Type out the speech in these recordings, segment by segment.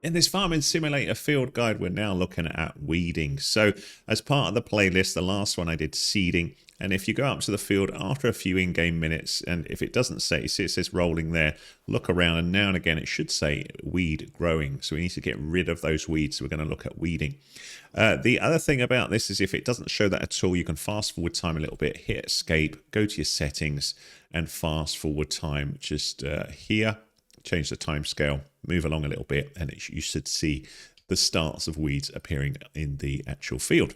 In this farming simulator field guide, we're now looking at weeding. So as part of the playlist, the last one I did seeding. And if you go up to the field after a few in-game minutes, and if it doesn't say, you see it says rolling there, look around, and now and again it should say weed growing. So we need to get rid of those weeds. So we're going to look at weeding. The other thing about this is if it doesn't show that at all, you can fast forward time a little bit, hit escape, go to your settings, and fast forward time just here. Change the time scale, move along a little bit, and you should see the starts of weeds appearing in the actual field.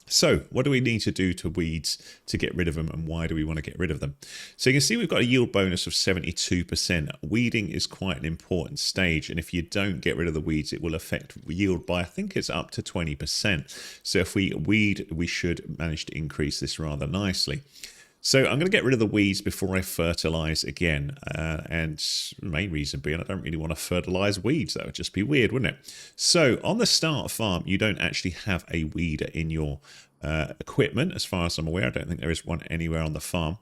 So what do we need to do to weeds to get rid of them, and why do we want to get rid of them? So you can see we've got a yield bonus of 72%. Weeding is quite an important stage, and if you don't get rid of the weeds, it will affect yield by, I think it's up to 20%. So if we weed, we should manage to increase this rather nicely. So I'm going to get rid of the weeds before I fertilize again. And the main reason being I don't really want to fertilize weeds. That would just be weird, wouldn't it? So on the start farm, you don't actually have a weeder in your equipment. As far as I'm aware, I don't think there is one anywhere on the farm.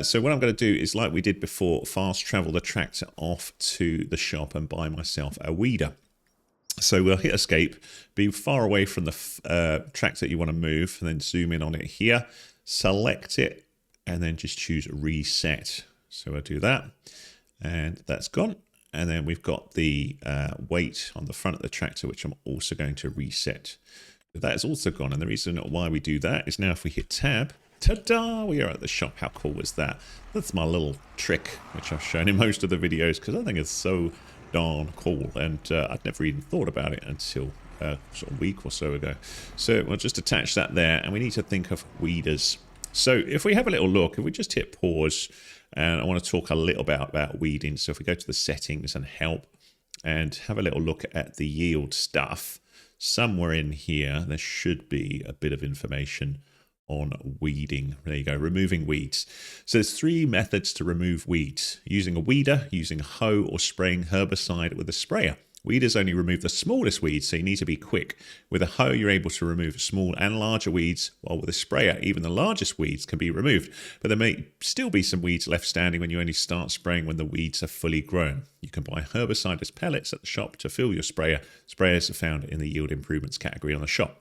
So what I'm going to do is, like we did before, fast travel the tractor off to the shop and buy myself a weeder. So we'll hit escape, be far away from the tractor you want to move, and then zoom in on it here, select it, and then just choose reset. So I'll do that, and that's gone. And then we've got the weight on the front of the tractor, which I'm also going to reset. That's also gone. And the reason why we do that is now if we hit tab, ta-da, we are at the shop. How cool was that? That's my little trick, which I've shown in most of the videos, because I think it's so darn cool. And I'd never even thought about it until sort of a week or so ago. So we'll just attach that there, and we need to think of weeders. So if we have a little look, if we just hit pause, and I want to talk a little about weeding. So if we go to the settings and help and have a little look at the yield stuff, somewhere in here, there should be a bit of information on weeding. There you go, removing weeds. So there's 3 methods to remove weeds: using a weeder, using a hoe, or spraying herbicide with a sprayer. Weeders only remove the smallest weeds, so you need to be quick. With a hoe, you're able to remove small and larger weeds, while with a sprayer, even the largest weeds can be removed. But there may still be some weeds left standing when you only start spraying when the weeds are fully grown. You can buy herbicide as pellets at the shop to fill your sprayer. Sprayers are found in the yield improvements category on the shop.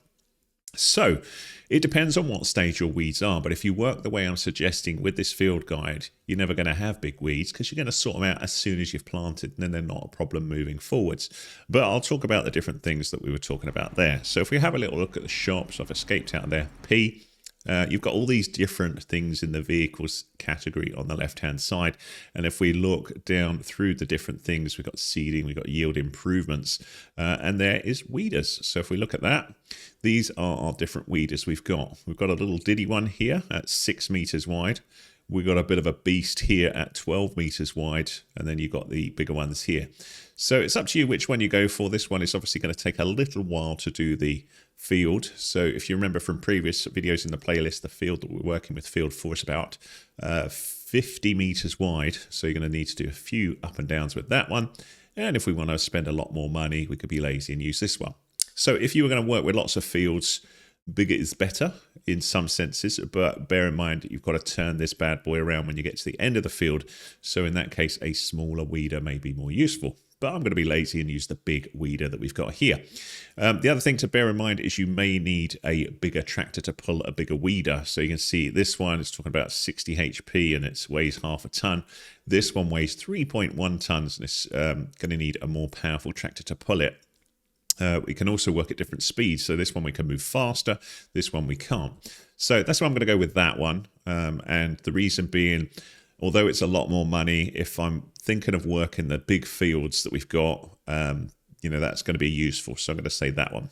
So it depends on what stage your weeds are, but if you work the way I'm suggesting with this field guide, you're never going to have big weeds because you're going to sort them out as soon as you've planted, and then they're not a problem moving forwards. But I'll talk about the different things that we were talking about there. So if we have a little look at the shop, so I've escaped out of there, P. You've got all these different things in the vehicles category on the left-hand side. And if we look down through the different things, we've got seeding, we've got yield improvements, and there is weeders. So if we look at that, these are our different weeders we've got. We've got a little diddy one here at 6 meters wide. We've got a bit of a beast here at 12 meters wide, and then you've got the bigger ones here. So it's up to you which one you go for. This one is obviously going to take a little while to do the field. So if you remember from previous videos in the playlist, the field that we're working with, field 4, is about 50 meters wide. So you're going to need to do a few up and downs with that one. And if we want to spend a lot more money, we could be lazy and use this one. So if you were going to work with lots of fields, bigger is better in some senses, but bear in mind that you've got to turn this bad boy around when you get to the end of the field. So in that case, a smaller weeder may be more useful. But I'm going to be lazy and use the big weeder that we've got here. The other thing to bear in mind is you may need a bigger tractor to pull a bigger weeder. So you can see this one is talking about 60 HP and it weighs half a ton. This one weighs 3.1 tons and it's going to need a more powerful tractor to pull it. We can also work at different speeds. So this one we can move faster, this one we can't. So that's why I'm going to go with that one. And the reason being, although it's a lot more money, if I'm thinking of working the big fields that we've got, that's going to be useful. So I'm going to say that one.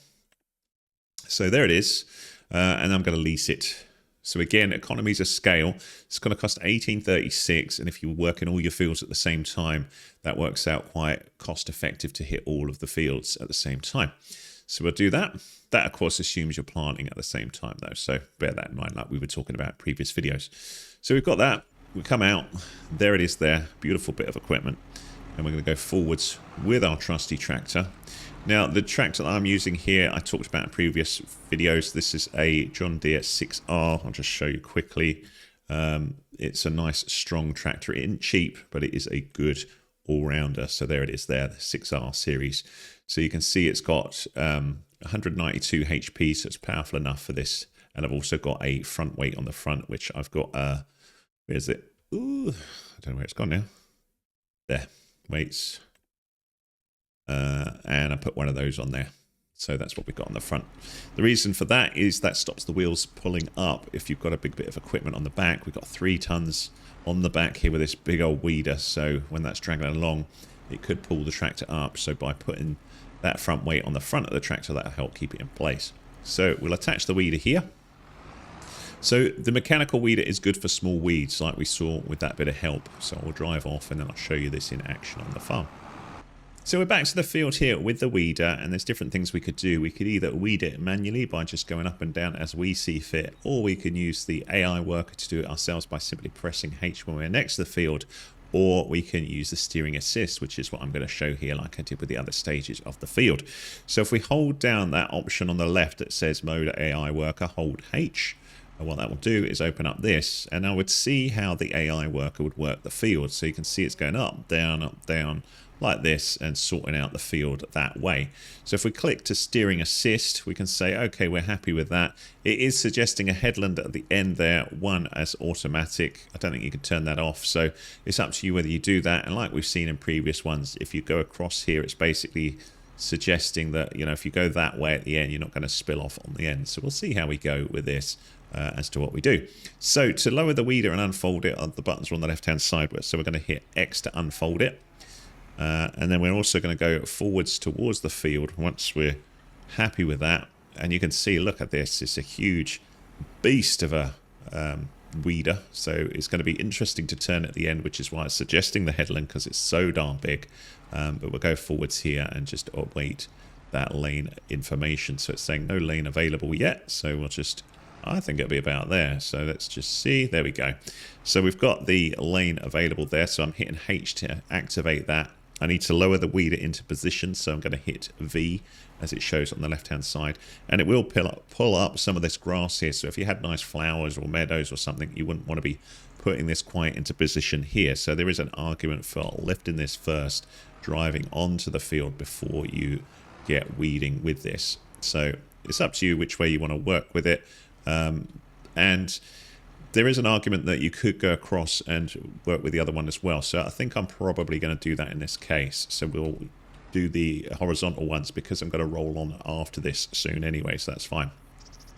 So there it is. And I'm going to lease it. So again, economies of scale, it's going to cost $18.36. And if you work in all your fields at the same time, that works out quite cost effective to hit all of the fields at the same time. So we'll do that. That, of course, assumes you're planting at the same time, though. So bear that in mind, like we were talking about in previous videos. So we've got that. We come out. There it is there. Beautiful bit of equipment. And we're going to go forwards with our trusty tractor. Now, the tractor that I'm using here, I talked about in previous videos. This is a John Deere 6R. I'll just show you quickly. It's a nice, strong tractor. It isn't cheap, but it is a good all-rounder. So there it is there, the 6R series. So you can see it's got 192 HP, so it's powerful enough for this. And I've also got a front weight on the front, which I've got, where is it? Ooh, I don't know where it's gone now. There, weights. And I put one of those on there. So that's what we've got on the front. The reason for that is that stops the wheels pulling up if you've got a big bit of equipment on the back. We've got 3 tons on the back here with this big old weeder. So when that's dragging along, it could pull the tractor up. So by putting that front weight on the front of the tractor, that'll help keep it in place. So we'll attach the weeder here. So the mechanical weeder is good for small weeds like we saw with that bit of help. So I'll drive off and then I'll show you this in action on the farm. So we're back to the field here with the weeder, and there's different things we could do. We could either weed it manually by just going up and down as we see fit, or we can use the AI worker to do it ourselves by simply pressing H when we're next to the field, or we can use the steering assist, which is what I'm going to show here like I did with the other stages of the field. So if we hold down that option on the left that says Mode AI Worker, hold H, and what that will do is open up this, and I would see how the AI worker would work the field. So you can see it's going up, down, like this, and sorting out the field that way. So if we click to steering assist, we can say, okay, we're happy with that. It is suggesting a headland at the end there, one as automatic. I don't think you can turn that off. So it's up to you whether you do that. And like we've seen in previous ones, if you go across here, it's basically suggesting that, you know, if you go that way at the end, you're not going to spill off on the end. So we'll see how we go with this. As to what we do. So to lower the weeder and unfold it, the buttons are on the left hand side, so we're going to hit X to unfold it. And then we're also going to go forwards towards the field once we're happy with that. And you can see, look at this, it's a huge beast of a weeder. So it's going to be interesting to turn at the end, which is why it's suggesting the headland, because it's so darn big. But we'll go forwards here and just await that lane information. So it's saying no lane available yet. So we'll just, I think it'll be about there. So let's just see. There we go. So we've got the lane available there. So I'm hitting H to activate that. I need to lower the weeder into position. So I'm going to hit V as it shows on the left-hand side. And it will pull up some of this grass here. So if you had nice flowers or meadows or something, you wouldn't want to be putting this quite into position here. So there is an argument for lifting this first, driving onto the field before you get weeding with this. So it's up to you which way you want to work with it. And there is an argument that you could go across and work with the other one as well. So I think I'm probably going to do that in this case. So we'll do the horizontal ones because I'm going to roll on after this soon anyway, so that's fine.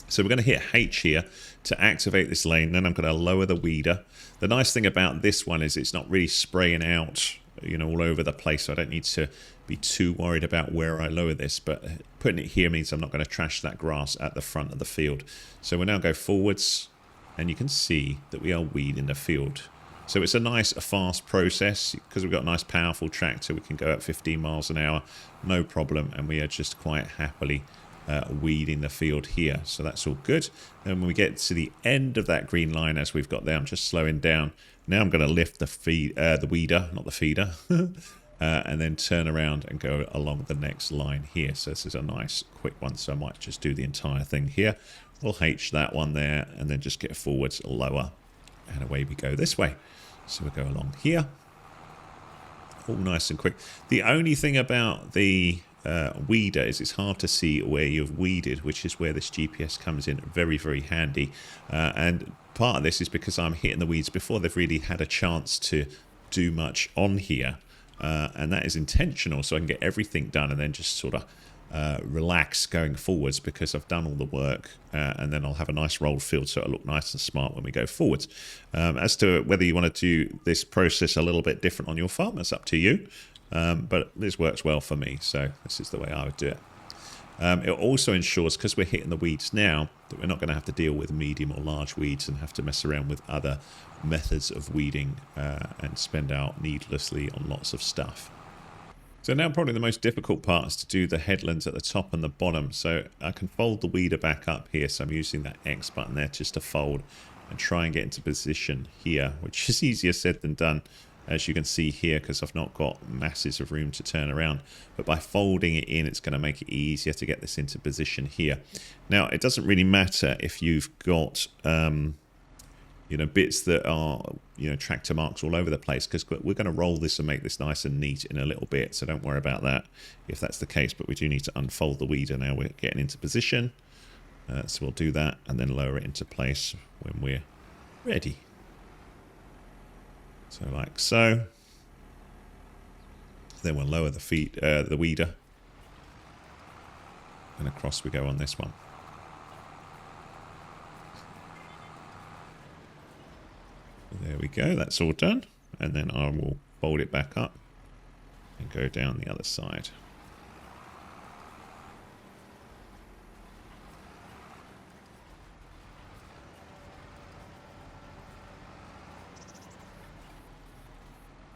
So we're going to hit H here to activate this lane. Then I'm going to lower the weeder. The nice thing about this one is it's not really spraying out, you know, all over the place. So I don't need to be too worried about where I lower this. But putting it here means I'm not going to trash that grass at the front of the field. So we'll now go forwards, and you can see that we are weeding the field. So it's a nice, fast process because we've got a nice, powerful tractor. We can go at 15 miles an hour, no problem. And we are just quite happily weeding the field here. So that's all good. And when we get to the end of that green line, as we've got there, I'm just slowing down. Now I'm going to lift the weeder, not the feeder, and then turn around and go along the next line here. So this is a nice quick one. So I might just do the entire thing here. We'll H that one there and then just get forwards, lower, and away we go this way. So we'll go along here. All nice and quick. The only thing about the weeder is it's hard to see where you've weeded, which is where this GPS comes in very, very handy. And part of this is because I'm hitting the weeds before they've really had a chance to do much on here. And that is intentional, so I can get everything done and then just sort of relax going forwards because I've done all the work, and then I'll have a nice rolled field so it'll look nice and smart when we go forwards. As to whether you want to do this process a little bit different on your farm, that's up to you, but this works well for me, so this is the way I would do it. It also ensures, because we're hitting the weeds now, that we're not going to have to deal with medium or large weeds and have to mess around with other methods of weeding and spend out needlessly on lots of stuff. So now probably the most difficult part is to do the headlands at the top and the bottom. So I can fold the weeder back up here. So I'm using that X button there just to fold and try and get into position here, which is easier said than done, as you can see here, because I've not got masses of room to turn around. But by folding it in, it's going to make it easier to get this into position here. Now, it doesn't really matter if you've got bits that are, tractor marks all over the place, because we're going to roll this and make this nice and neat in a little bit. So don't worry about that if that's the case. But we do need to unfold the weeder now. We're getting into position. So we'll do that and then lower it into place when we're ready. So like so. Then we'll lower the weeder. And across we go on this one. There we go, that's all done. And then I will fold it back up and go down the other side.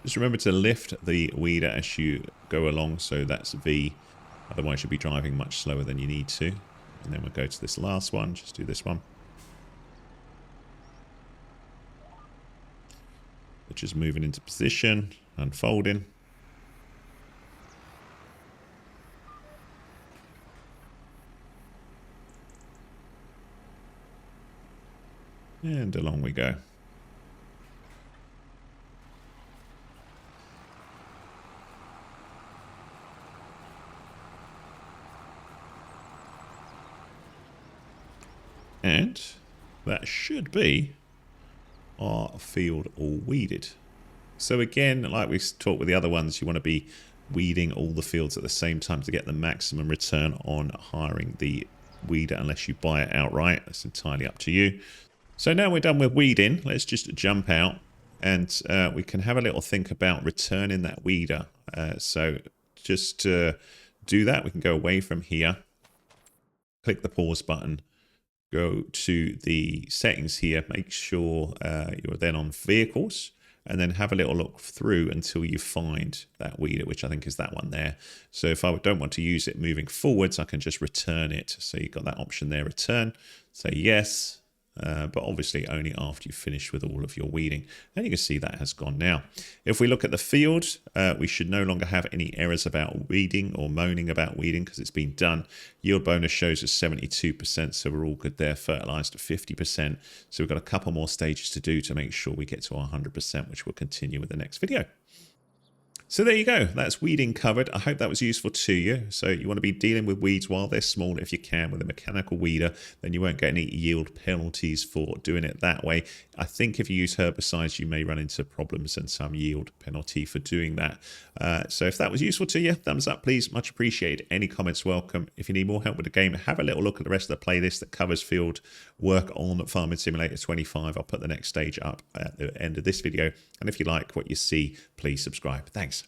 Just remember to lift the weeder as you go along, so that's V. Otherwise you'll be driving much slower than you need to. And then we'll go to this last one, just do this one. Just moving into position, unfolding. And along we go. And that should be our field all weeded. So again, like we talked with the other ones, you want to be weeding all the fields at the same time to get the maximum return on hiring the weeder, unless you buy it outright. That's entirely up to you. So now we're done with weeding, let's just jump out and we can have a little think about returning that weeder. So just to do that, we can go away from here, click the pause button, go to the settings here, make sure you're then on vehicles, and then have a little look through until you find that weeder, which I think is that one there. So if I don't want to use it moving forwards, I can just return it. So you've got that option there, return, say yes, but obviously only after you've finished with all of your weeding. And you can see that has gone now. If we look at the field, we should no longer have any errors about weeding or moaning about weeding because it's been done. Yield bonus shows us 72%, so we're all good there. Fertilized at 50%. So we've got a couple more stages to do to make sure we get to our 100%, which we'll continue with the next video. So there you go, that's weeding covered. I hope that was useful to you. So you want to be dealing with weeds while they're small if you can with a mechanical weeder, then you won't get any yield penalties for doing it that way. I think if you use herbicides, you may run into problems and some yield penalty for doing that. So if that was useful to you, thumbs up please, much appreciated. Any comments welcome. If you need more help with the game, have a little look at the rest of the playlist that covers field work on Farming Simulator 25. I'll put the next stage up at the end of this video. And if you like what you see, please subscribe. Thanks.